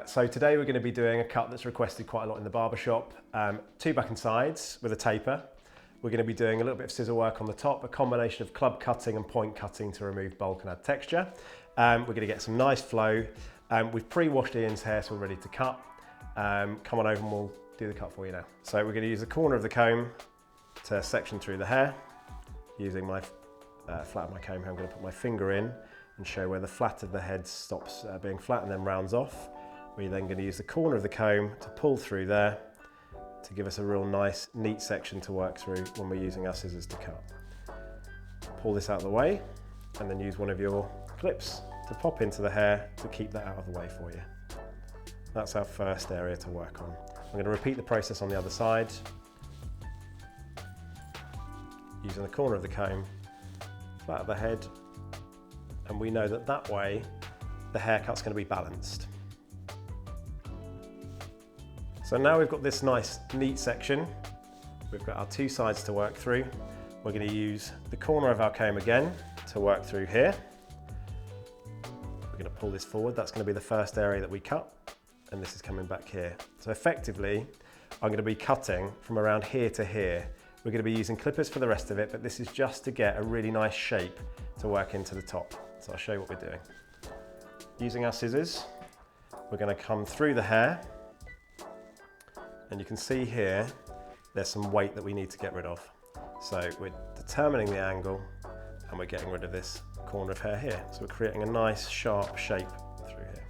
So today we're going to be doing a cut that's requested quite a lot in the barbershop. 2 back and sides with a taper. We're going to be doing a little bit of scissor work on the top, a combination of club cutting and point cutting to remove bulk and add texture. We're going to get some nice flow. We've pre-washed Ian's hair, so we're ready to cut. Come on over and we'll do the cut for you now. So we're going to use the corner of the comb to section through the hair. Using my flat of my comb here, I'm going to put my finger in and show where the flat of the head stops being flat and then rounds off. We're then going to use the corner of the comb to pull through there to give us a real nice, neat section to work through when we're using our scissors to cut. Pull this out of the way and then use one of your clips to pop into the hair to keep that out of the way for you. That's our first area to work on. I'm going to repeat the process on the other side. Using the corner of the comb, flat of the head, and we know that that way the haircut's going to be balanced. So now we've got this nice neat section. We've got our 2 sides to work through. We're going to use the corner of our comb again to work through here. We're going to pull this forward. That's going to be the first area that we cut, and this is coming back here. So effectively, I'm going to be cutting from around here to here. We're going to be using clippers for the rest of it, but this is just to get a really nice shape to work into the top. So I'll show you what we're doing. Using our scissors, we're going to come through the hair. And you can see here, there's some weight that we need to get rid of. So we're determining the angle and we're getting rid of this corner of hair here. So we're creating a nice sharp shape through here.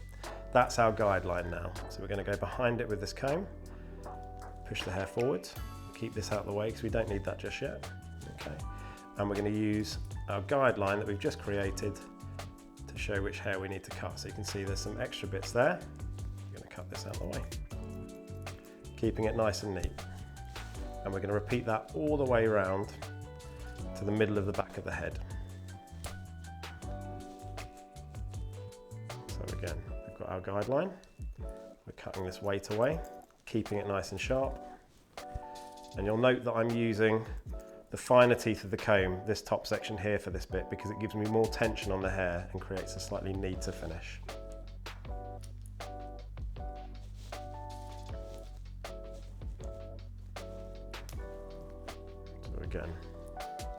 That's our guideline now. So we're going to go behind it with this comb, push the hair forward, keep this out of the way because we don't need that just yet. Okay. And we're going to use our guideline that we've just created to show which hair we need to cut. So you can see there's some extra bits there. I'm going to cut this out of the way, keeping it nice and neat. And we're going to repeat that all the way around to the middle of the back of the head. So again, we've got our guideline. We're cutting this weight away, keeping it nice and sharp. And you'll note that I'm using the finer teeth of the comb, this top section here for this bit, because it gives me more tension on the hair and creates a slightly neater finish. Again,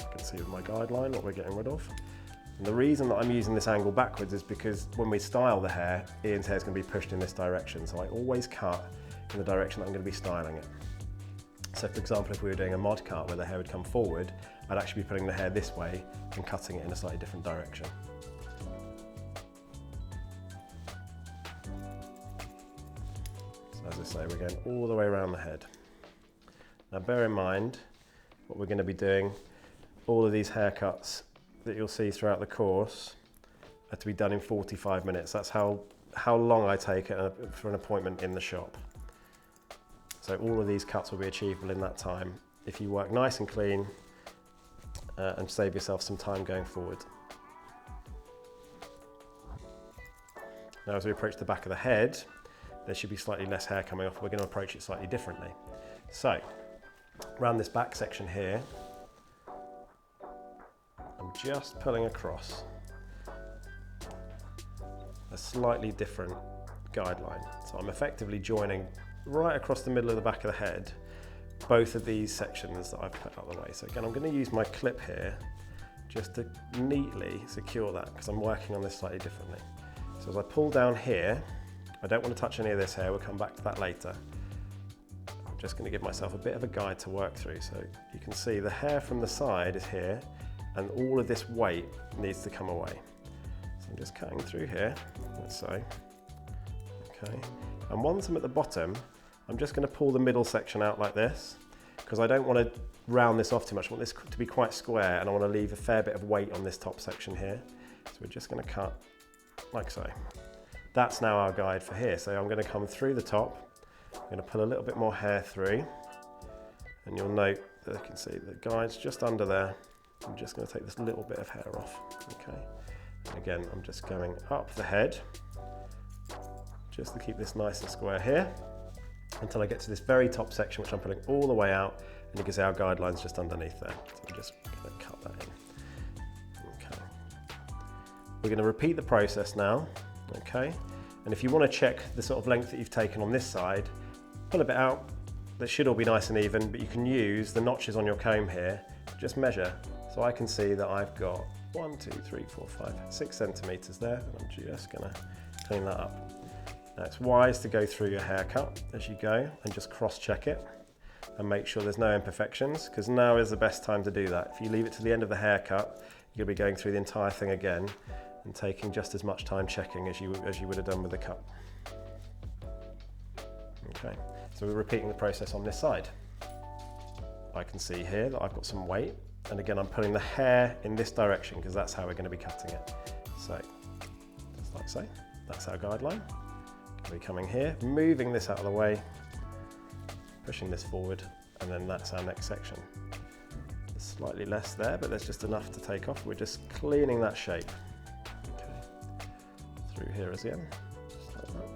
you can see with my guideline what we're getting rid of. And the reason that I'm using this angle backwards is because when we style the hair, Ian's hair is going to be pushed in this direction. So I always cut in the direction that I'm going to be styling it. So for example, if we were doing a mod cut where the hair would come forward, I'd actually be putting the hair this way and cutting it in a slightly different direction. So as I say, we're going all the way around the head. Now bear in mind, what we're going to be doing, all of these haircuts that you'll see throughout the course are to be done in 45 minutes. That's how long I take for an appointment in the shop. So all of these cuts will be achievable in that time if you work nice and clean and save yourself some time going forward. Now as we approach the back of the head, there should be slightly less hair coming off. We're going to approach it slightly differently. So around this back section here, I'm just pulling across a slightly different guideline. So I'm effectively joining right across the middle of the back of the head, both of these sections that I've put out of the way. So again, I'm going to use my clip here just to neatly secure that because I'm working on this slightly differently. So as I pull down here, I don't want to touch any of this hair, we'll come back to that later. I'm just going to give myself a bit of a guide to work through. So you can see the hair from the side is here and all of this weight needs to come away. So I'm just cutting through here, let's say. Okay. And once I'm at the bottom, I'm just going to pull the middle section out like this because I don't want to round this off too much. I want this to be quite square and I want to leave a fair bit of weight on this top section here. So we're just going to cut like so. That's now our guide for here. So I'm going to come through the top. I'm going to pull a little bit more hair through and you'll note that you can see the guide's just under there. I'm just going to take this little bit of hair off. Okay. And again, I'm just going up the head just to keep this nice and square here until I get to this very top section, which I'm pulling all the way out, and you can see our guideline's just underneath there. So I'm just going to cut that in. Okay. We're going to repeat the process now, okay? And if you want to check the sort of length that you've taken on this side, pull a bit out. That should all be nice and even, but you can use the notches on your comb here to just measure. So I can see that I've got 1, 2, 3, 4, 5, 6 centimeters there, and I'm just gonna clean that up. Now it's wise to go through your haircut as you go and just cross-check it and make sure there's no imperfections, because now is the best time to do that. If you leave it to the end of the haircut, you'll be going through the entire thing again and taking just as much time checking as you would have done with the cut. Okay, so we're repeating the process on this side. I can see here that I've got some weight, and again I'm pulling the hair in this direction because that's how we're going to be cutting it. So, just like so, that's our guideline. We're coming here, moving this out of the way, pushing this forward, and then that's our next section. There's slightly less there, but there's just enough to take off. We're just cleaning that shape. Okay. Through here again, just like that.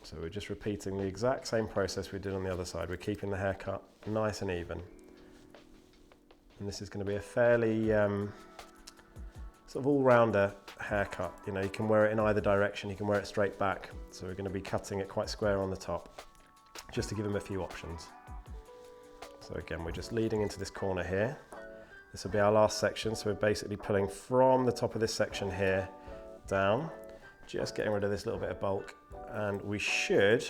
So we're just repeating the exact same process we did on the other side. We're keeping the haircut nice and even. And this is going to be a fairly sort of all-rounder haircut. You know, you can wear it in either direction, you can wear it straight back. So we're going to be cutting it quite square on the top, just to give them a few options. So again, we're just leading into this corner here. This will be our last section, so we're basically pulling from the top of this section here down, just getting rid of this little bit of bulk. And we should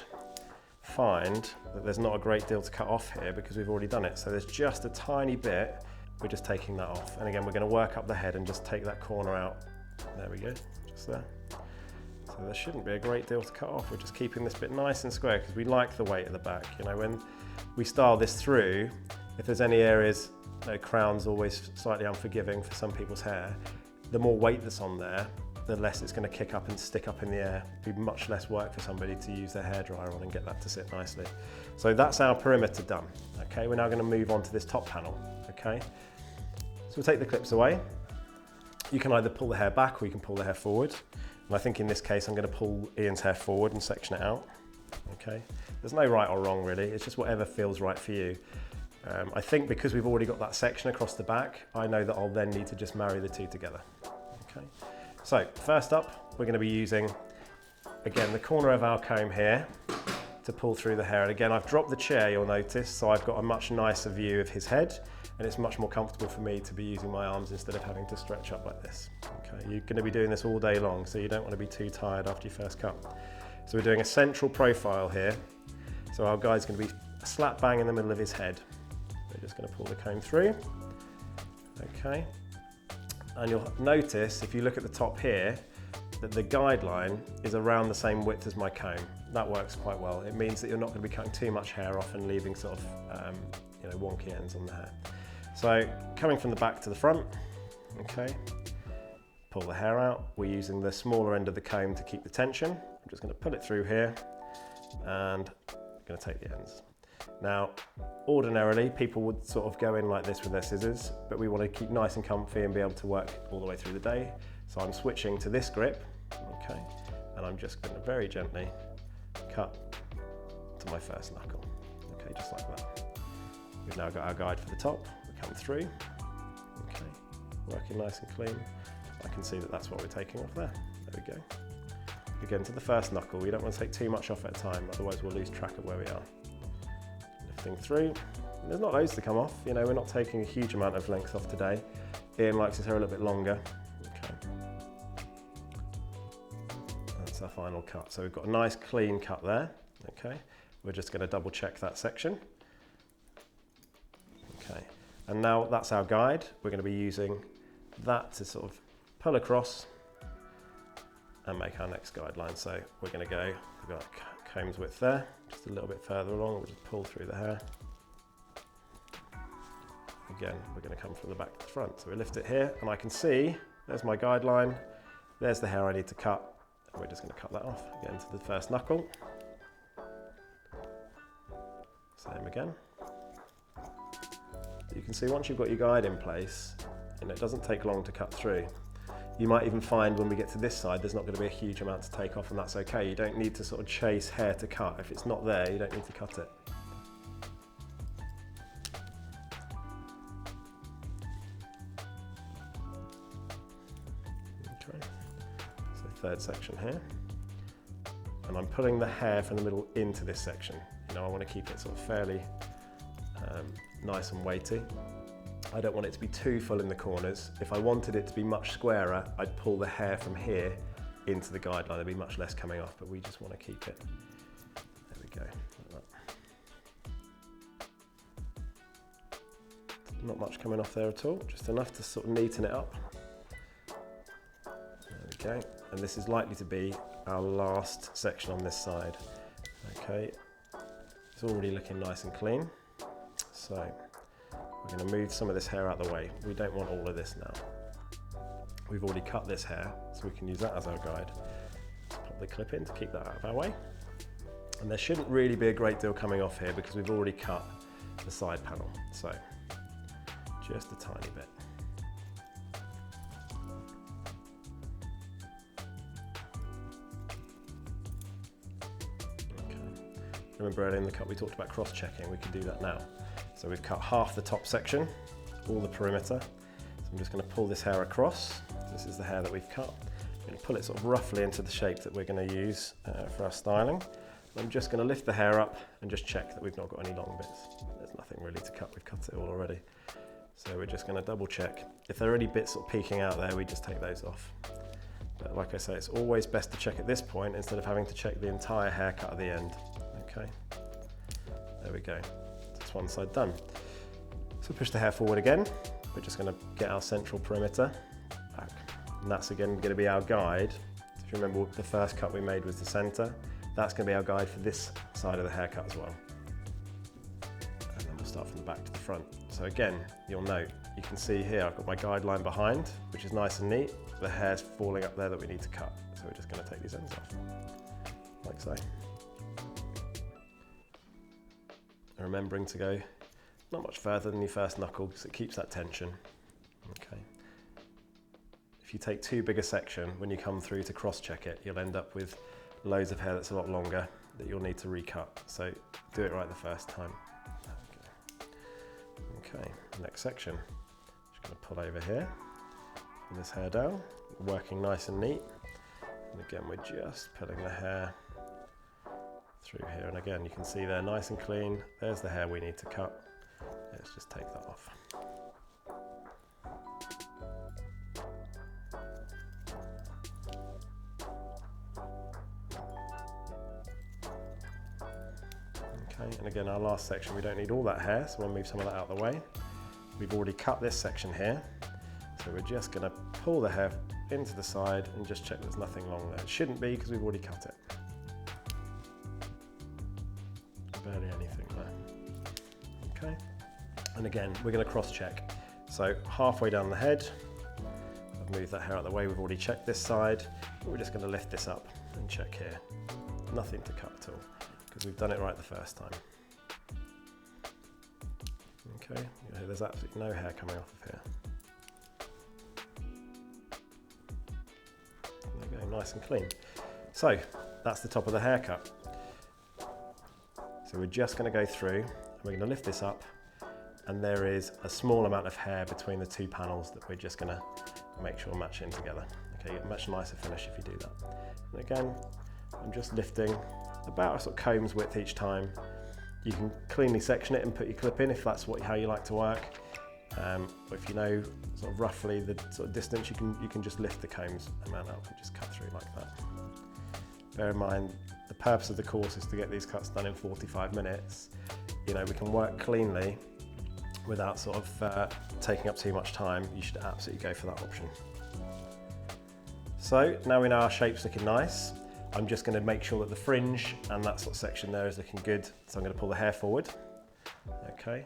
find that there's not a great deal to cut off here because we've already done it. So there's just a tiny bit, we're just taking that off. And again, we're going to work up the head and just take that corner out. There we go, just there. So there shouldn't be a great deal to cut off. We're just keeping this bit nice and square because we like the weight at the back. You know, when we style this through, if there's any areas, you know, crown's always slightly unforgiving for some people's hair. The more weight that's on there, the less it's going to kick up and stick up in the air. It'd be much less work for somebody to use their hairdryer on and get that to sit nicely. So that's our perimeter done. Okay, we're now going to move on to this top panel. Okay, so we'll take the clips away. You can either pull the hair back or you can pull the hair forward. And I think in this case, I'm going to pull Ian's hair forward and section it out. Okay, there's no right or wrong really. It's just whatever feels right for you. I think because we've already got that section across the back, I know that I'll then need to just marry the two together. Okay. So first up, we're going to be using, again, the corner of our comb here to pull through the hair. And again, I've dropped the chair, you'll notice, so I've got a much nicer view of his head, and it's much more comfortable for me to be using my arms instead of having to stretch up like this. Okay, you're going to be doing this all day long, so you don't want to be too tired after your first cut. So we're doing a central profile here. So our guy's going to be slap bang in the middle of his head. We're just going to pull the comb through. Okay. And you'll notice, if you look at the top here, that the guideline is around the same width as my comb. That works quite well. It means that you're not going to be cutting too much hair off and leaving sort of you know, wonky ends on the hair. So coming from the back to the front, okay, pull the hair out. We're using the smaller end of the comb to keep the tension. I'm just going to pull it through here and I'm going to take the ends. Now, ordinarily, people would sort of go in like this with their scissors, but we want to keep nice and comfy and be able to work all the way through the day. So I'm switching to this grip, okay, and I'm just going to very gently cut to my first knuckle, okay, just like that. We've now got our guide for the top. We come through, okay, working nice and clean. I can see that that's what we're taking off there. There we go. Again, to the first knuckle. We don't want to take too much off at a time, otherwise we'll lose track of where we are. Through. There's not loads to come off, you know, we're not taking a huge amount of length off today. Ian likes his hair a little bit longer. Okay. That's our final cut. So we've got a nice clean cut there. Okay. We're just going to double check that section. Okay. And now that's our guide. We're going to be using that to sort of pull across and make our next guideline. So we're going to go, we've got comb's width there, just a little bit further along, we'll just pull through the hair. Again, we're going to come from the back to the front. So we lift it here and I can see, there's my guideline, there's the hair I need to cut, and we're just going to cut that off. Again to the first knuckle. Same again. You can see once you've got your guide in place, and it doesn't take long to cut through. You might even find when we get to this side, there's not going to be a huge amount to take off, and that's okay. You don't need to sort of chase hair to cut. If it's not there, you don't need to cut it. third section here. And I'm pulling the hair from the middle into this section. You know, I want to keep it sort of fairly nice and weighty. I don't want it to be too full in the corners. If I wanted it to be much squarer, I'd pull the hair from here into the guideline. There'd be much less coming off, but we just want to keep it. There we go. Like that. Not much coming off there at all, just enough to sort of neaten it up. There we go. And this is likely to be our last section on this side. Okay, it's already looking nice and clean. So we're going to move some of this hair out of the way. We don't want all of this now. We've already cut this hair, so we can use that as our guide. Let's pop the clip in to keep that out of our way. And there shouldn't really be a great deal coming off here because we've already cut the side panel. So just a tiny bit. Remember earlier in the cut we talked about cross-checking, we can do that now. So we've cut half the top section, all the perimeter. So I'm just going to pull this hair across. This is the hair that we've cut. I'm going to pull it sort of roughly into the shape that we're going to use for our styling. And I'm just going to lift the hair up and just check that we've not got any long bits. There's nothing really to cut, we've cut it all already. So we're just going to double check. If there are any bits sort of peeking out there, we just take those off. But like I say, it's always best to check at this point instead of having to check the entire haircut at the end. Okay, there we go. That's one side done. So push the hair forward again. We're just going to get our central perimeter back. And that's again going to be our guide. If you remember, the first cut we made was the center. That's going to be our guide for this side of the haircut as well. And then we'll start from the back to the front. So again, you'll note, you can see here I've got my guideline behind, which is nice and neat. The hair's falling up there that we need to cut. So we're just going to take these ends off, like so. And remembering to go not much further than your first knuckle because it keeps that tension. Okay. If you take too big a section, when you come through to cross-check it, you'll end up with loads of hair that's a lot longer that you'll need to recut. So do it right the first time. Okay, next section. Just going to pull over here, pull this hair down, working nice and neat. And again, we're just pulling the hair through here, and again you can see they're nice and clean. There's the hair we need to cut. Let's just take that off. Okay, and again our last section, we don't need all that hair, so we'll move some of that out of the way. We've already cut this section here, so we're just going to pull the hair into the side and just check there's nothing long there. It shouldn't be because we've already cut it. Barely anything there. Okay, and again we're going to cross-check. So halfway down the head, I've moved that hair out of the way. We've already checked this side. We're just going to lift this up and check here. Nothing to cut at all because we've done it right the first time. Okay, there's absolutely no hair coming off of here. There we go, nice and clean. So that's the top of the haircut. So we're just going to go through and we're going to lift this up, and there is a small amount of hair between the two panels that we're just going to make sure match in together. Okay, you get a much nicer finish if you do that. And again, I'm just lifting about a sort of comb's width each time. You can cleanly section it and put your clip in if that's how you like to work. Or if you know sort of roughly the sort of distance, you can just lift the comb's amount up and just cut through like that. Bear in mind, the purpose of the course is to get these cuts done in 45 minutes. You know, we can work cleanly without sort of taking up too much time. You should absolutely go for that option. So now we know our shape's looking nice. I'm just going to make sure that the fringe and that sort of section there is looking good. So I'm going to pull the hair forward. Okay.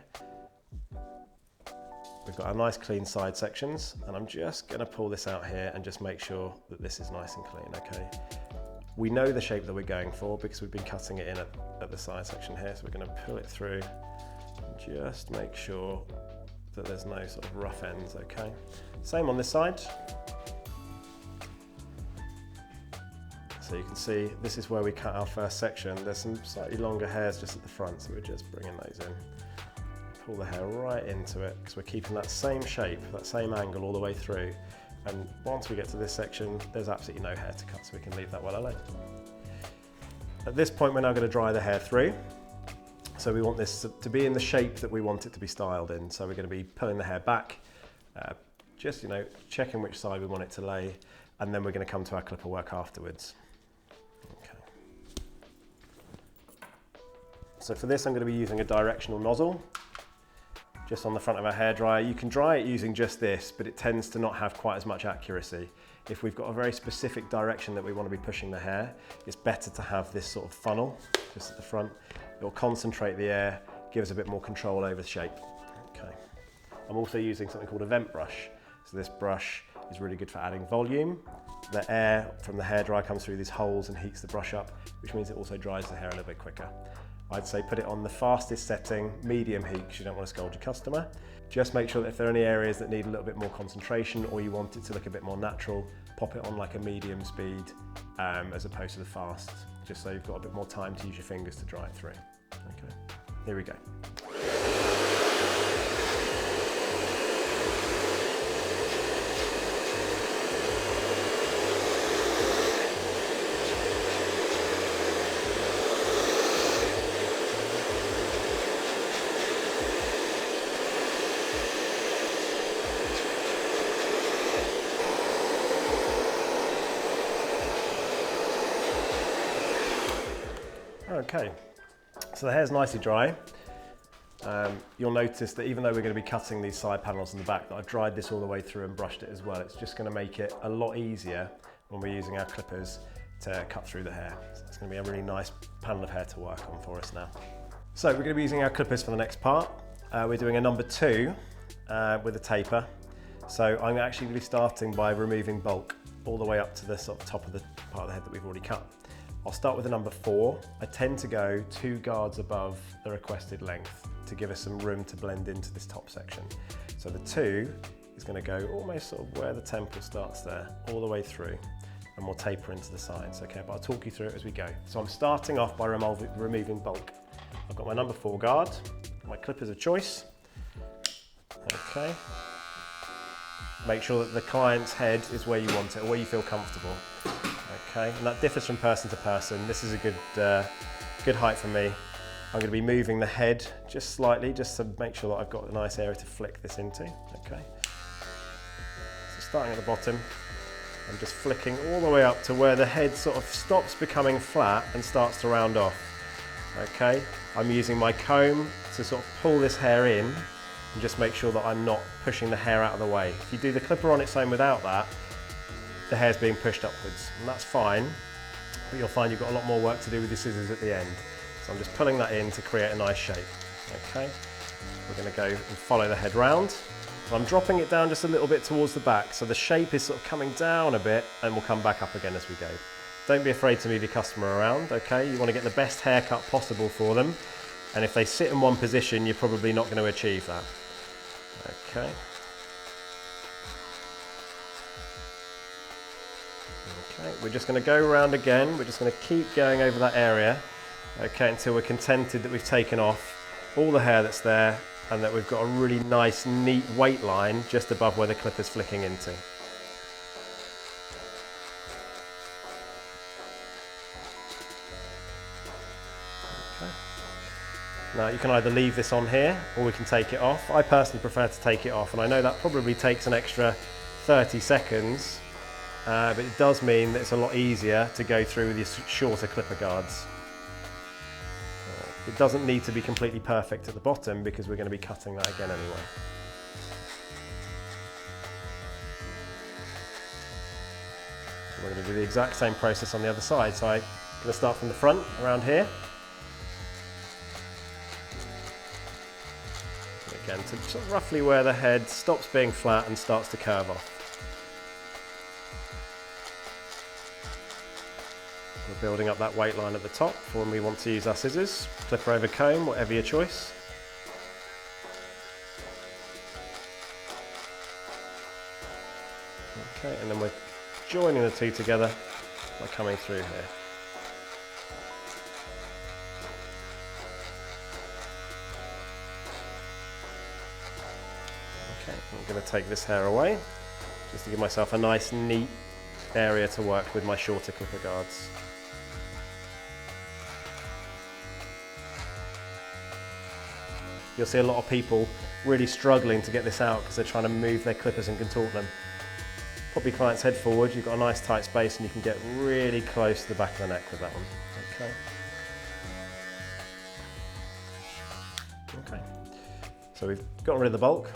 We've got our nice clean side sections, and I'm just going to pull this out here and just make sure that this is nice and clean. Okay. We know the shape that we're going for because we've been cutting it in at the side section here. So we're going to pull it through and just make sure that there's no sort of rough ends. Okay. Same on this side. So you can see this is where we cut our first section. There's some slightly longer hairs just at the front, so we're just bringing those in. Pull the hair right into it because we're keeping that same shape, that same angle all the way through. And once we get to this section, there's absolutely no hair to cut, so we can leave that well alone. At this point, we're now going to dry the hair through. So we want this to be in the shape that we want it to be styled in. So we're going to be pulling the hair back, just, checking which side we want it to lay, and then we're going to come to our clipper work afterwards. Okay. So for this, I'm going to be using a directional nozzle, just on the front of our hairdryer. You can dry it using just this, but it tends to not have quite as much accuracy. If we've got a very specific direction that we want to be pushing the hair, it's better to have this sort of funnel just at the front. It'll concentrate the air, give us a bit more control over the shape. Okay. I'm also using something called a vent brush. So this brush is really good for adding volume. The air from the hairdryer comes through these holes and heats the brush up, which means it also dries the hair a little bit quicker. I'd say put it on the fastest setting, medium heat, because you don't want to scold your customer. Just make sure that if there are any areas that need a little bit more concentration or you want it to look a bit more natural, pop it on like a medium speed as opposed to the fast, just so you've got a bit more time to use your fingers to dry it through. Okay, here we go. Okay, so the hair's nicely dry. You'll notice that even though we're going to be cutting these side panels in the back, that I've dried this all the way through and brushed it as well. It's just going to make it a lot easier when we're using our clippers to cut through the hair. So it's going to be a really nice panel of hair to work on for us now. So we're going to be using our clippers for the next part. We're doing a number 2 with a taper. So I'm actually going to be starting by removing bulk all the way up to the sort of top of the part of the head that we've already cut. I'll start with a number 4. I tend to go 2 guards above the requested length to give us some room to blend into this top section. So the 2 is going to go almost sort of where the temple starts there, all the way through, and we'll taper into the sides. Okay, but I'll talk you through it as we go. So I'm starting off by removing bulk. I've got my number 4 guard, my clippers of choice. Okay. Make sure that the client's head is where you want it, or where you feel comfortable. Okay, and that differs from person to person. This is a good height for me. I'm going to be moving the head just slightly, just to make sure that I've got a nice area to flick this into. Okay. So starting at the bottom, I'm just flicking all the way up to where the head sort of stops becoming flat and starts to round off. Okay, I'm using my comb to sort of pull this hair in and just make sure that I'm not pushing the hair out of the way. If you do the clipper on its own without that, the hair's being pushed upwards, and that's fine, but you'll find you've got a lot more work to do with the scissors at the end. So I'm just pulling that in to create a nice shape. Okay, we're going to go and follow the head round. I'm dropping it down just a little bit towards the back, so the shape is sort of coming down a bit, and we'll come back up again as we go. Don't be afraid to move your customer around, okay? You want to get the best haircut possible for them, and if they sit in one position, you're probably not going to achieve that. Okay. Okay, we're just going to go around again. We're just going to keep going over that area, okay, until we're contented that we've taken off all the hair that's there and that we've got a really nice, neat weight line just above where the clipper's flicking into. Okay. Now you can either leave this on here or we can take it off. I personally prefer to take it off, and I know that probably takes an extra 30 seconds. But it does mean that it's a lot easier to go through with your shorter clipper guards. It doesn't need to be completely perfect at the bottom because we're going to be cutting that again anyway. So we're going to do the exact same process on the other side. So I'm going to start from the front around here. Again, to sort of roughly where the head stops being flat and starts to curve off. We're building up that weight line at the top for when we want to use our scissors. Clipper over comb, whatever your choice. Okay, and then we're joining the two together by coming through here. Okay, I'm going to take this hair away. just to give myself a nice, neat area to work with my shorter clipper guards. You'll see a lot of people really struggling to get this out because they're trying to move their clippers and contort them. Pop your client's head forward, you've got a nice tight space and you can get really close to the back of the neck with that one. Okay. Okay. So we've gotten rid of the bulk.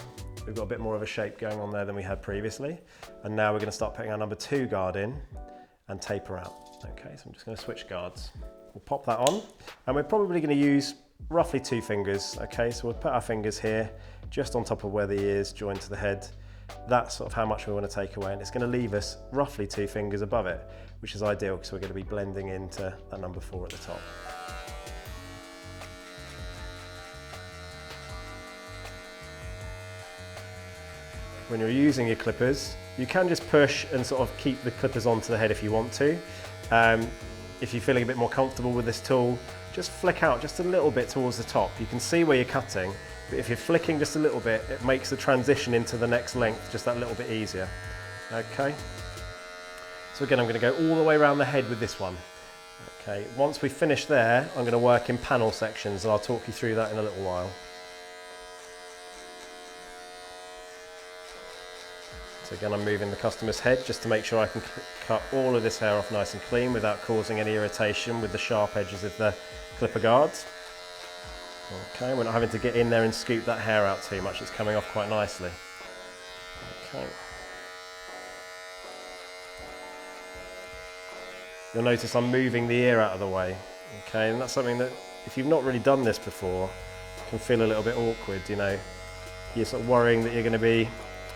We've got a bit more of a shape going on there than we had previously. And now we're going to start putting our number 2 guard in and taper out. Okay, so I'm just going to switch guards. We'll pop that on and we're probably going to use roughly 2 fingers. Okay, so we'll put our fingers here just on top of where the ears join to the head. That's sort of how much we want to take away, and it's going to leave us roughly 2 fingers above it, which is ideal because we're going to be blending into that number 4 at the top. When you're using your clippers, you can just push and sort of keep the clippers onto the head if you want to. If you're feeling a bit more comfortable with this tool, just flick out just a little bit towards the top. You can see where you're cutting, but if you're flicking just a little bit, it makes the transition into the next length just that little bit easier. Okay. So again, I'm going to go all the way around the head with this one. Okay. Once we finish there, I'm going to work in panel sections, and I'll talk you through that in a little while. So again, I'm moving the customer's head just to make sure I can cut all of this hair off nice and clean without causing any irritation with the sharp edges of the clipper guards. Okay, we're not having to get in there and scoop that hair out too much, it's coming off quite nicely. Okay. You'll notice I'm moving the ear out of the way, okay, and that's something that if you've not really done this before, can feel a little bit awkward, you know. You're sort of worrying that you're going to be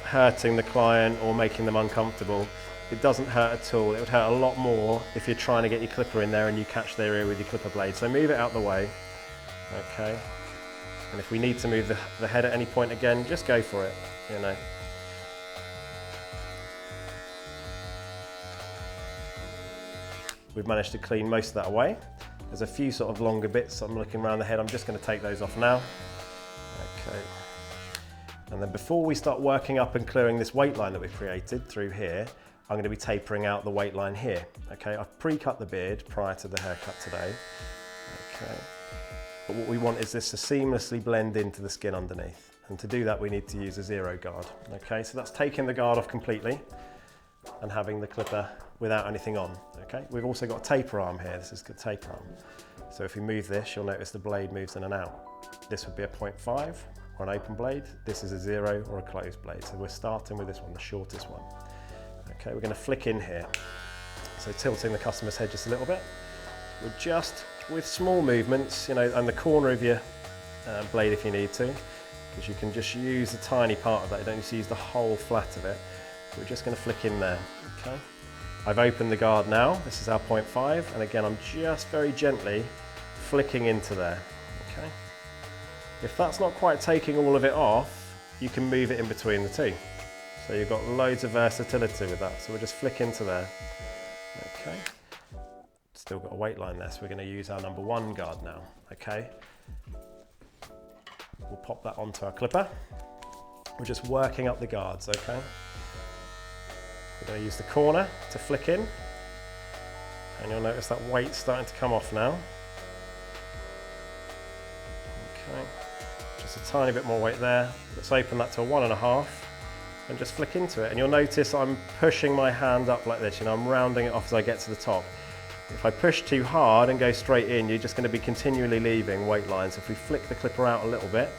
hurting the client or making them uncomfortable. It doesn't hurt at all. It would hurt a lot more if you're trying to get your clipper in there and you catch their ear with your clipper blade. So move it out the way, okay? And if we need to move the head at any point again, just go for it, you know. We've managed to clean most of that away. There's a few sort of longer bits I'm looking around the head. I'm just going to take those off now. Okay. And then before we start working up and clearing this weight line that we've created through here, I'm going to be tapering out the weight line here. Okay, I've pre-cut the beard prior to the haircut today. Okay, but what we want is this to seamlessly blend into the skin underneath. And to do that, we need to use a 0 guard. Okay, so that's taking the guard off completely and having the clipper without anything on. Okay, we've also got a taper arm here. This is the taper arm. So if we move this, you'll notice the blade moves in and out. This would be a 0.5. or an open blade. This is a 0 or a closed blade. So we're starting with this one, the shortest one. Okay, we're going to flick in here. So tilting the customer's head just a little bit. We're just, with small movements, you know, and the corner of your blade if you need to, because you can just use a tiny part of that. You don't need to use the whole flat of it. We're just going to flick in there, okay? I've opened the guard now. This is our 0.5, and again, I'm just very gently flicking into there, okay? If that's not quite taking all of it off, you can move it in between the two. So you've got loads of versatility with that. So we'll just flick into there. Okay. Still got a weight line there, so we're going to use our number 1 guard now. Okay. We'll pop that onto our clipper. We're just working up the guards, okay? We're going to use the corner to flick in. And you'll notice that weight's starting to come off now. Okay. Just a tiny bit more weight there. Let's open that to a 1.5 and just flick into it. And you'll notice I'm pushing my hand up like this, you know, I'm rounding it off as I get to the top. If I push too hard and go straight in, you're just going to be continually leaving weight lines. If we flick the clipper out a little bit,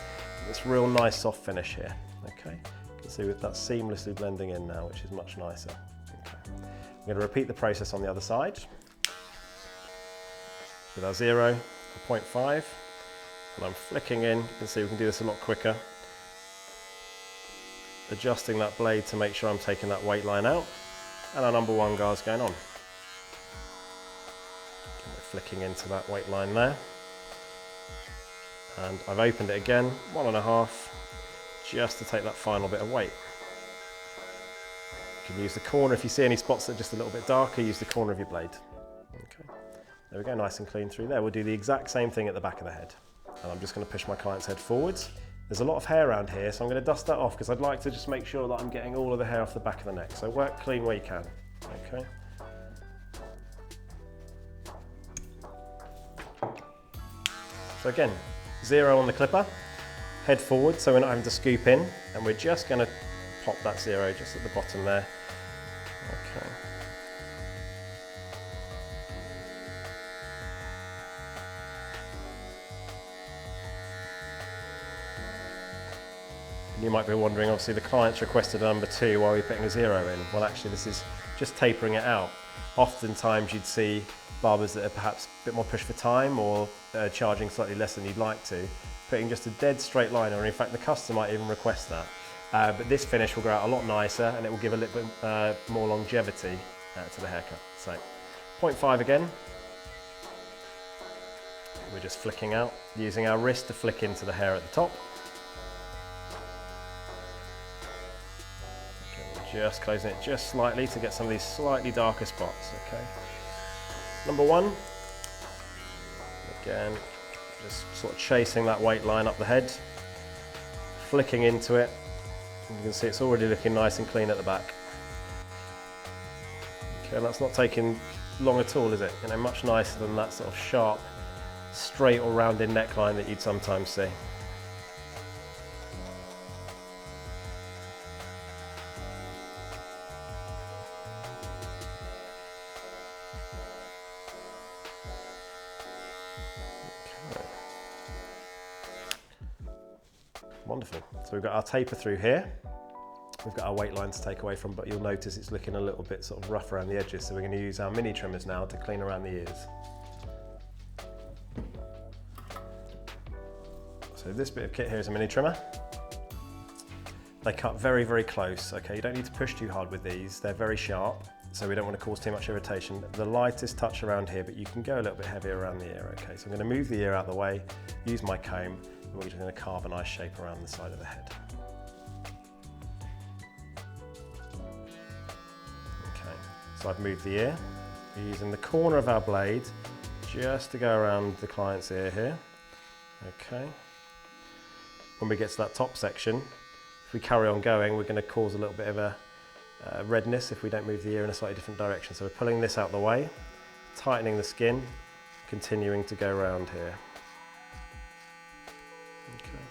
it's real nice soft finish here. Okay, you can see with that seamlessly blending in now, which is much nicer. Okay. I'm going to repeat the process on the other side with our 0, a 0.5. And I'm flicking in. You can see we can do this a lot quicker. Adjusting that blade to make sure I'm taking that weight line out. And our number 1 guard's going on. And we're flicking into that weight line there. And I've opened it again, 1.5, just to take that final bit of weight. You can use the corner. If you see any spots that are just a little bit darker, use the corner of your blade. Okay. There we go, nice and clean through there. We'll do the exact same thing at the back of the head. And I'm just going to push my client's head forwards, There's a lot of hair around here, so I'm going to dust that off because I'd like to just make sure that I'm getting all of the hair off the back of the neck. So work clean where you can, okay? So again, 0 on the clipper, head forward so we're not having to scoop in, and we're just going to pop that 0 just at the bottom there. Okay. You might be wondering, obviously the client's requested a number 2, why are we putting a 0 in? Well, actually this is just tapering it out. Oftentimes you'd see barbers that are perhaps a bit more pushed for time or charging slightly less than you'd like to, putting just a dead straight line, or in fact the customer might even request that. But this finish will go out a lot nicer and it will give a little bit more longevity to the haircut. So 0.5 again. We're just flicking out, using our wrist to flick into the hair at the top. Just closing it just slightly to get some of these slightly darker spots, okay? Number 1, again, just sort of chasing that weight line up the head, flicking into it. You can see it's already looking nice and clean at the back. Okay, and that's not taking long at all, is it? You know, much nicer than that sort of sharp, straight or rounded neckline that you'd sometimes see. Wonderful. So we've got our taper through here. We've got our weight line to take away from, but you'll notice it's looking a little bit sort of rough around the edges. So we're going to use our mini trimmers now to clean around the ears. So this bit of kit here is a mini trimmer. They cut very, very close. Okay, you don't need to push too hard with these. They're very sharp, so we don't want to cause too much irritation. The lightest touch around here, but you can go a little bit heavier around the ear. Okay, so I'm going to move the ear out of the way, use my comb, and we're just going to carve a nice shape around the side of the head. Okay, so I've moved the ear. We're using the corner of our blade just to go around the client's ear here. Okay. When we get to that top section, if we carry on going, we're going to cause a little bit of a redness if we don't move the ear in a slightly different direction. So we're pulling this out the way, tightening the skin, continuing to go around here. Okay.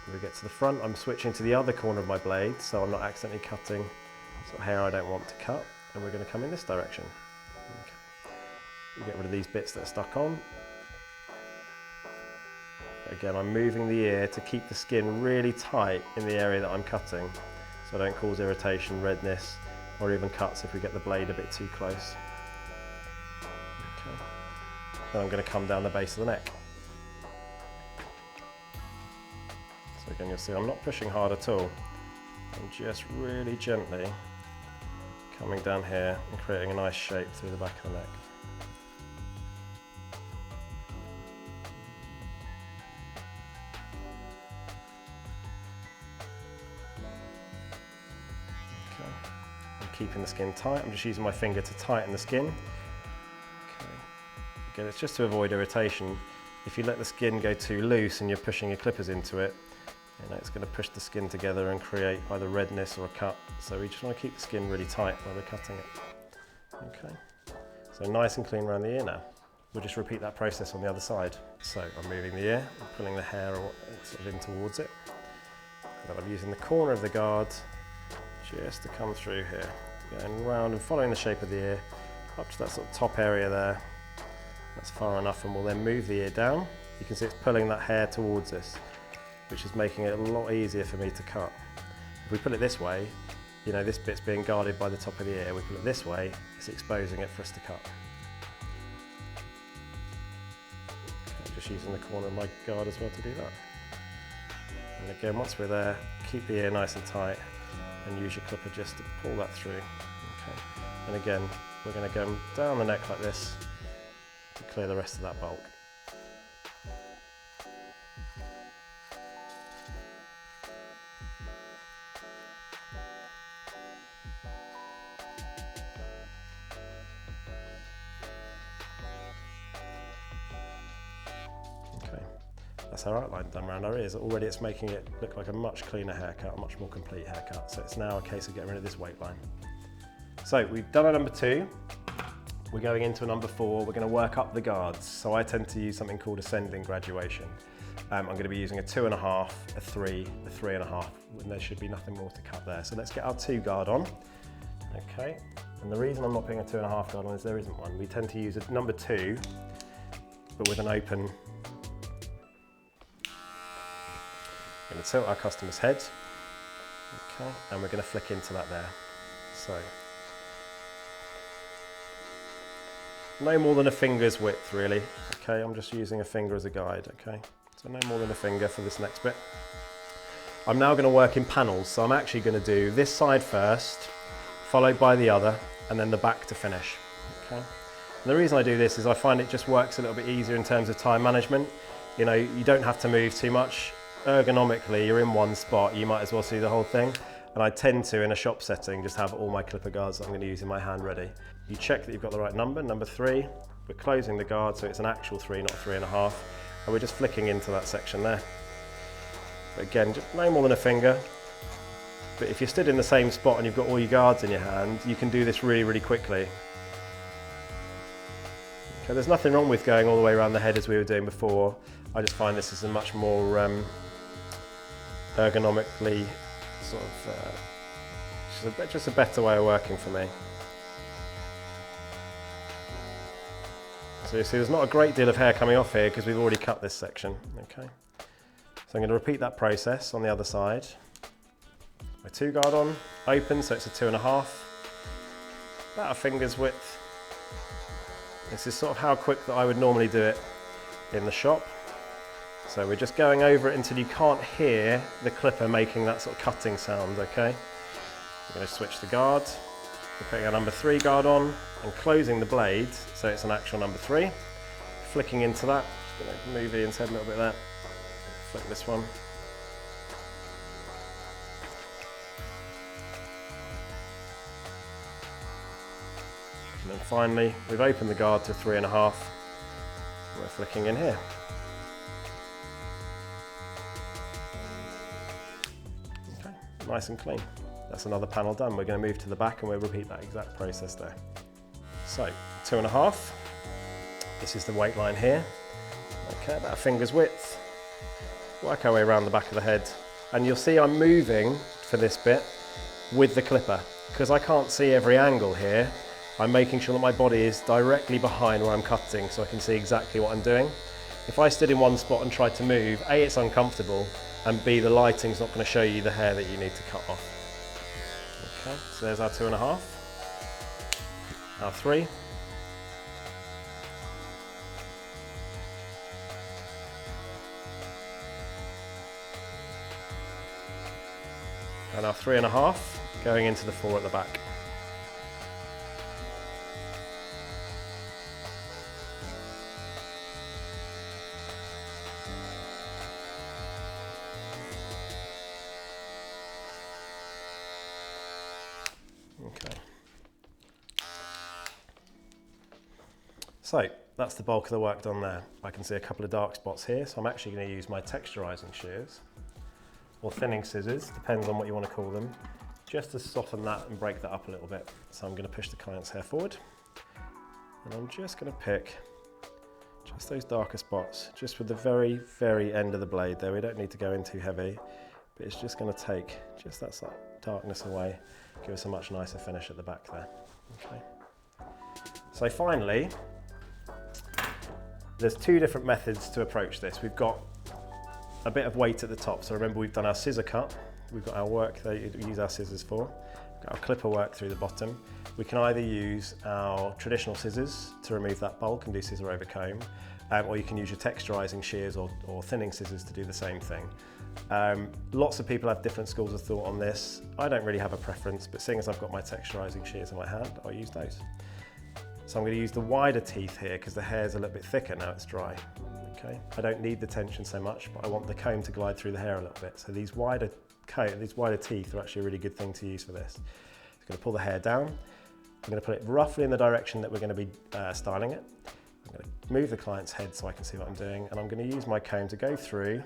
When we get to the front, I'm switching to the other corner of my blade, so I'm not accidentally cutting sort of hair I don't want to cut, and we're going to come in this direction. Okay. We get rid of these bits that are stuck on. Again, I'm moving the ear to keep the skin really tight in the area that I'm cutting, so I don't cause irritation, redness, or even cuts if we get the blade a bit too close. Okay. Then I'm going to come down the base of the neck. So again, you'll see I'm not pushing hard at all. I'm just really gently coming down here and creating a nice shape through the back of the neck. Keeping the skin tight. I'm just using my finger to tighten the skin. Okay. Again, it's just to avoid irritation. If you let the skin go too loose and you're pushing your clippers into it, you know, it's going to push the skin together and create either redness or a cut. So we just want to keep the skin really tight while we're cutting it. Okay. So nice and clean around the ear now. We'll just repeat that process on the other side. So I'm moving the ear, I'm pulling the hair sort of in towards it. And then I'm using the corner of the guard just to come through here. Going round and following the shape of the ear up to that sort of top area there. That's far enough, and we'll then move the ear down. You can see it's pulling that hair towards us, which is making it a lot easier for me to cut. If we pull it this way, you know, this bit's being guarded by the top of the ear. We pull it this way, it's exposing it for us to cut. Okay, just using the corner of my guard as well to do that. And again, once we're there, keep the ear nice and tight, and use your clipper just to pull that through. Okay. And again, we're going to go down the neck like this to clear the rest of that bulk. Okay. That's our outline done around our ears. Already it's making it look like a much cleaner haircut, a much more complete haircut. So it's now a case of getting rid of this weight line. So we've done a number 2. We're going into a number 4. We're going to work up the guards. So I tend to use something called ascending graduation. I'm going to be using a 2.5, a 3, a 3.5, and there should be nothing more to cut there. So let's get our 2 guard on. Okay, and the reason I'm not putting a 2.5 guard on is there isn't one. We tend to use a number 2, but with an open. We're going to tilt our customer's head. Okay, and we're going to flick into that there. So, no more than a finger's width really. Okay, I'm just using a finger as a guide, okay? So no more than a finger for this next bit. I'm now going to work in panels, so I'm actually going to do this side first, followed by the other, and then the back to finish, okay? And the reason I do this is I find it just works a little bit easier in terms of time management. You know, you don't have to move too much. Ergonomically, you're in one spot, you might as well see the whole thing. And I tend to, in a shop setting, just have all my clipper guards that I'm going to use in my hand ready. You check that you've got the right number, number 3. We're closing the guard, so it's an actual 3, not 3.5. And we're just flicking into that section there. But again, just no more than a finger. But if you're stood in the same spot and you've got all your guards in your hand, you can do this really, really quickly. Okay, there's nothing wrong with going all the way around the head as we were doing before. I just find this is a much more ergonomically sort of, just a better way of working for me. So you see there's not a great deal of hair coming off here because we've already cut this section, okay? So I'm going to repeat that process on the other side. My 2 guard on, open, so it's a 2.5, about a finger's width. This is sort of how quick that I would normally do it in the shop. So we're just going over it until you can't hear the clipper making that sort of cutting sound, okay? I'm going to switch the guard. We're putting our number 3 guard on and closing the blade, so it's an actual number 3. Flicking into that, just going to move Ian's head a little bit there. Flick this one. And then finally, we've opened the guard to 3.5. We're flicking in here. Okay, nice and clean. That's another panel done. We're going to move to the back and we'll repeat that exact process there. So, 2.5. This is the weight line here. Okay, about a finger's width. Work our way around the back of the head. And you'll see I'm moving for this bit with the clipper. Because I can't see every angle here, I'm making sure that my body is directly behind where I'm cutting so I can see exactly what I'm doing. If I stood in one spot and tried to move, A, it's uncomfortable, and B, the lighting's not going to show you the hair that you need to cut off. Okay, so there's our 2.5, our 3, and our 3.5 going into the 4 at the back. Okay. So that's the bulk of the work done there. I can see a couple of dark spots here, so I'm actually going to use my texturizing shears or thinning scissors, depends on what you want to call them, just to soften that and break that up a little bit. So I'm going to push the client's hair forward, and I'm just going to pick just those darker spots, just with the very, very end of the blade there. We don't need to go in too heavy, but it's just going to take just that darkness away, give us a much nicer finish at the back there. Okay. So finally, there's 2 different methods to approach this. We've got a bit of weight at the top. So remember, we've done our scissor cut. We've got our work that you use our scissors for. We've got our clipper work through the bottom. We can either use our traditional scissors to remove that bulk and do scissor over comb, or you can use your texturizing shears or thinning scissors to do the same thing. Lots of people have different schools of thought on this. I don't really have a preference, but seeing as I've got my texturizing shears in my hand, I'll use those. So I'm going to use the wider teeth here because the hair's a little bit thicker now it's dry. Okay, I don't need the tension so much, but I want the comb to glide through the hair a little bit. So these wider teeth are actually a really good thing to use for this. So I'm going to pull the hair down. I'm going to put it roughly in the direction that we're going to be styling it. I'm going to move the client's head so I can see what I'm doing, and I'm going to use my comb to go through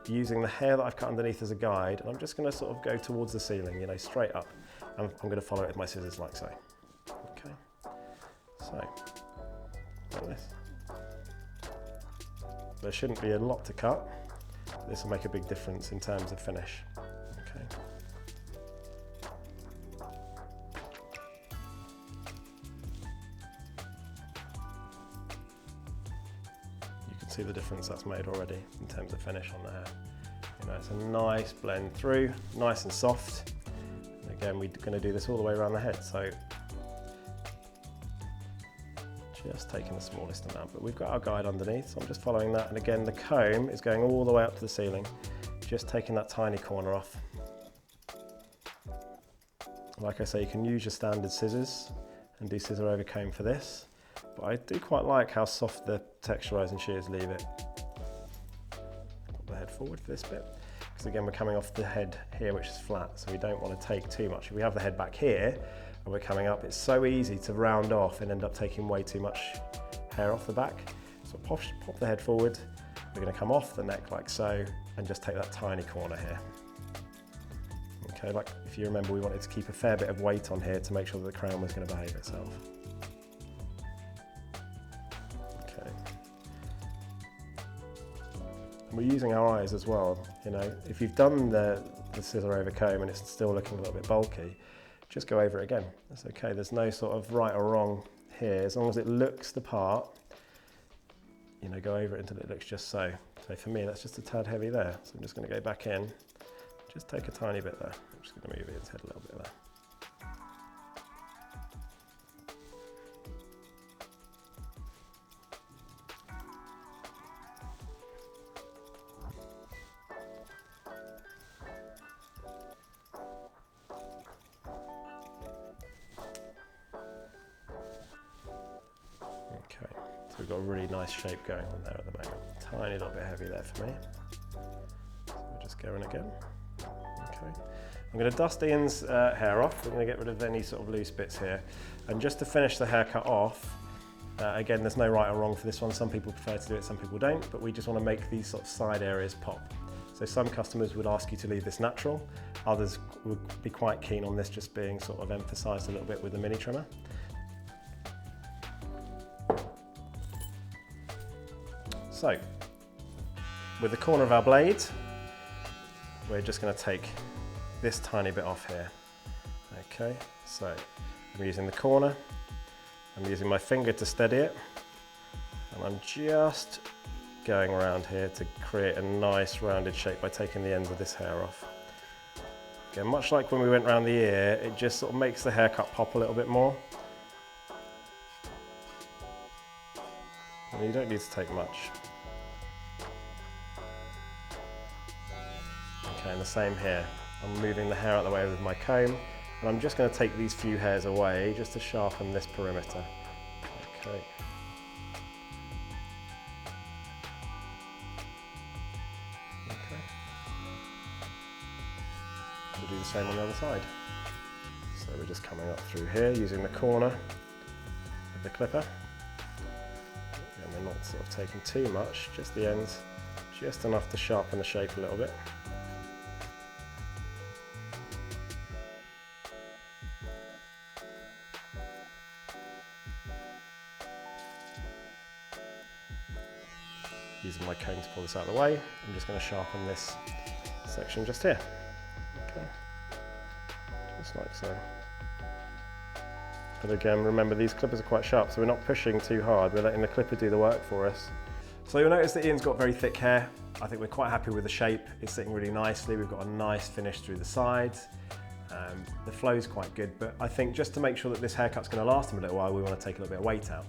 using the hair that I've cut underneath as a guide, and I'm just going to sort of go towards the ceiling, you know, straight up. And I'm going to follow it with my scissors like so. Okay, so like this. There shouldn't be a lot to cut. This will make a big difference in terms of finish. Okay. You can see the difference that's made already in terms of finish on the hair. You know, it's a nice blend through, nice and soft. And again, we're going to do this all the way around the head, so just taking the smallest amount, but we've got our guide underneath, so I'm just following that. And again, the comb is going all the way up to the ceiling, just taking that tiny corner off. Like I say, you can use your standard scissors and do scissor over comb for this, but I do quite like how soft the texturizing shears leave it. Put the head forward for this bit, because again, we're coming off the head here, which is flat, so we don't want to take too much. If we have the head back here, and we're coming up, it's so easy to round off and end up taking way too much hair off the back. So pop the head forward, we're going to come off the neck like so, and just take that tiny corner here. Okay, like if you remember, we wanted to keep a fair bit of weight on here to make sure that the crown was going to behave itself. Okay. And we're using our eyes as well. You know, if you've done the scissor over comb and it's still looking a little bit bulky, just go over it again. That's okay. There's no sort of right or wrong here. As long as it looks the part, you know, go over it until it looks just so. So for me, that's just a tad heavy there. So I'm just going to go back in, just take a tiny bit there. I'm just going to move its head a little bit there. Okay, so we've got a really nice shape going on there at the moment. Tiny little bit heavy there for me. So we'll just go in again. Okay, I'm going to dust Ian's hair off. We're going to get rid of any sort of loose bits here. And just to finish the haircut off, again, there's no right or wrong for this one. Some people prefer to do it, some people don't, but we just want to make these sort of side areas pop. So some customers would ask you to leave this natural. Others would be quite keen on this just being sort of emphasized a little bit with the mini trimmer. So, with the corner of our blade, we're just going to take this tiny bit off here. Okay, so I'm using the corner, I'm using my finger to steady it, and I'm just going around here to create a nice rounded shape by taking the ends of this hair off. Again, much like when we went around the ear, it just sort of makes the haircut pop a little bit more. And you don't need to take much. Okay, and the same here. I'm moving the hair out of the way with my comb, and I'm just going to take these few hairs away just to sharpen this perimeter. Okay. Okay. We'll do the same on the other side. So we're just coming up through here using the corner of the clipper. And we're not sort of taking too much, just the ends, just enough to sharpen the shape a little bit. Using my comb to pull this out of the way, I'm just going to sharpen this section just here. Okay, just like so. But again, remember these clippers are quite sharp, so we're not pushing too hard, we're letting the clipper do the work for us. So you'll notice that Ian's got very thick hair. I think we're quite happy with the shape. It's sitting really nicely. We've got a nice finish through the sides. The flow is quite good, but I think just to make sure that this haircut's going to last him a little while, we want to take a little bit of weight out.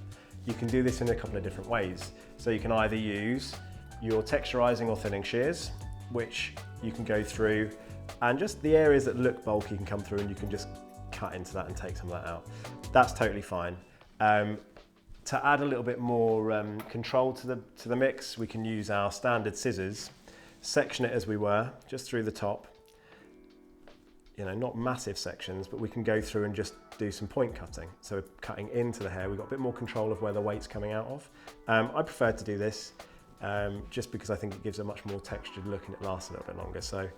You can do this in a couple of different ways. So you can either use your texturizing or thinning shears, which you can go through, and just the areas that look bulky can come through and you can just cut into that and take some of that out. That's totally fine. To add a little bit more control to the mix, we can use our standard scissors, section it as we were, just through the top, not massive sections, but we can go through and just do some point cutting. So cutting into the hair, we've got a bit more control of where the weight's coming out of. I prefer to do this just because I think it gives a much more textured look and it lasts a little bit longer. So I'm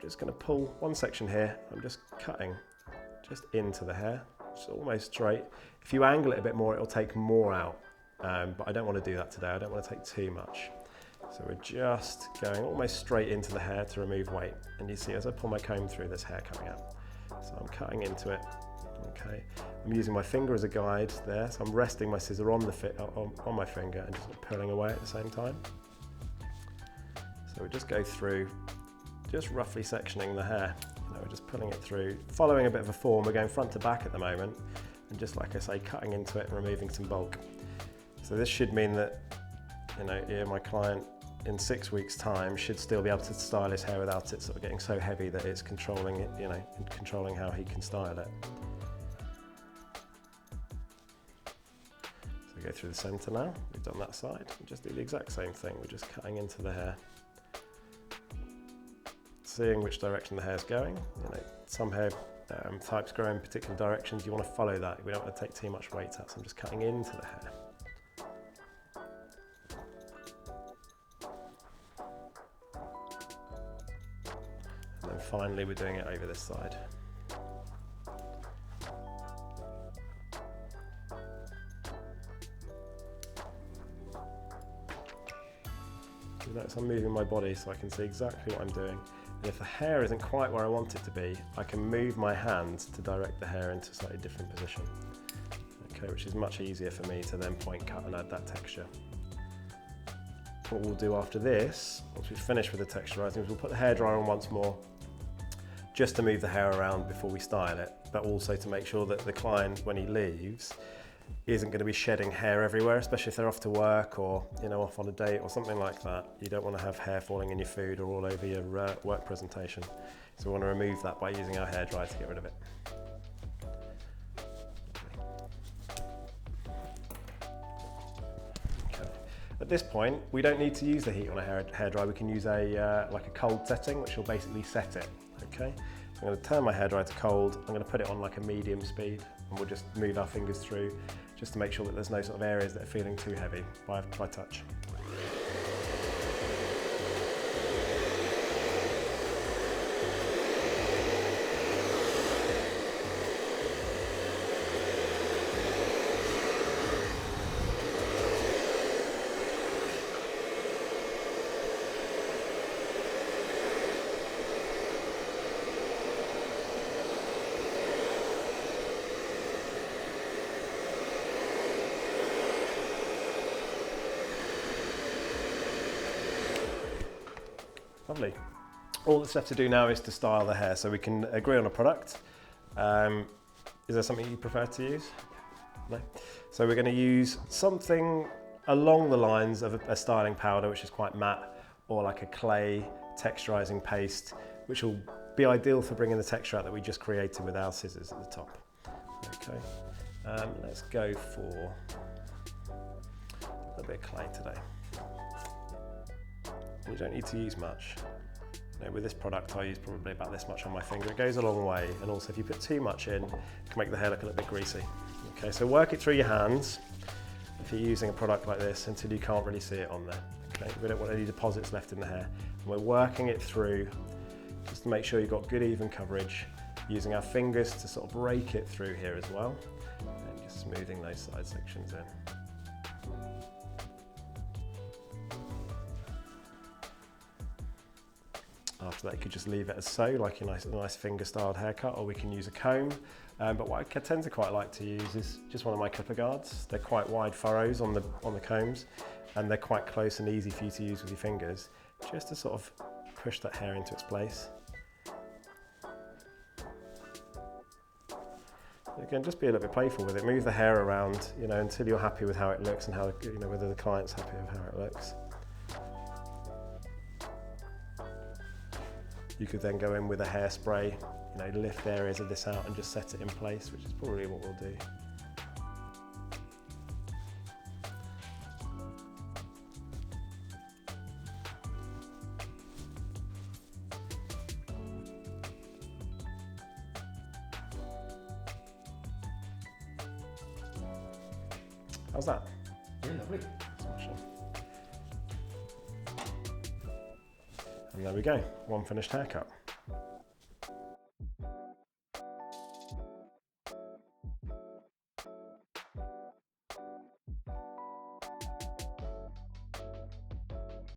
just going to pull one section here. I'm just cutting just into the hair, just almost straight. If you angle it a bit more, it'll take more out, but I don't want to do that today. I don't want to take too much. So we're just going almost straight into the hair to remove weight. And you see as I pull my comb through, there's hair coming out. So I'm cutting into it. Okay, I'm using my finger as a guide there. So I'm resting my scissor on on my finger and just pulling away at the same time. So we just go through, just roughly sectioning the hair. We're just pulling it through, following a bit of a form. We're going front to back at the moment. And just like I say, cutting into it and removing some bulk. So this should mean that, my client in 6 weeks' time should still be able to style his hair without it sort of getting so heavy that it's controlling it, and controlling how he can style it. So we go through the centre now. We've done that side. We just do the exact same thing. We're just cutting into the hair, seeing which direction the hair's going. Some hair types grow in particular directions. You want to follow that. We don't want to take too much weight out. So I'm just cutting into the hair. And then finally we're doing it over this side. You notice I'm moving my body so I can see exactly what I'm doing. And if the hair isn't quite where I want it to be, I can move my hands to direct the hair into a slightly different position. Okay, which is much easier for me to then point cut and add that texture. What we'll do after this, once we've finished with the texturizing, is we'll put the hairdryer on once more, just to move the hair around before we style it, but also to make sure that the client, when he leaves, isn't going to be shedding hair everywhere, especially if they're off to work or off on a date or something like that. You don't want to have hair falling in your food or all over your work presentation. So we want to remove that by using our hairdryer to get rid of it. Okay. At this point, we don't need to use the heat on a hairdryer. We can use like a cold setting, which will basically set it. Okay. So I'm going to turn my hairdryer to cold. I'm going to put it on like a medium speed, and we'll just move our fingers through just to make sure that there's no sort of areas that are feeling too heavy by touch. Lovely. All that's left to do now is to style the hair, so we can agree on a product. Is there something you prefer to use? No? So we're going to use something along the lines of a styling powder, which is quite matte, or like a clay texturizing paste, which will be ideal for bringing the texture out that we just created with our scissors at the top. Okay, let's go for a little bit of clay today. You don't need to use much. With this product I use probably about this much on my finger. It goes a long way, and also if you put too much in, it can make the hair look a little bit greasy. Okay, so work it through your hands if you're using a product like this until you can't really see it on there. Okay, we don't want any deposits left in the hair. And we're working it through just to make sure you've got good even coverage, using our fingers to sort of rake it through here as well, and just smoothing those side sections in. After that, you could just leave it as so, like a nice finger-styled haircut, or we can use a comb. But what I tend to quite like to use is just one of my clipper guards. They're quite wide furrows on the combs, and they're quite close and easy for you to use with your fingers, just to sort of push that hair into its place. Again, just be a little bit playful with it. Move the hair around, until you're happy with how it looks and how, whether the client's happy with how it looks. You could then go in with a hairspray, lift areas of this out and just set it in place, which is probably what we'll do. How's that? Yeah, lovely. Smashing. And there we go, one finished haircut.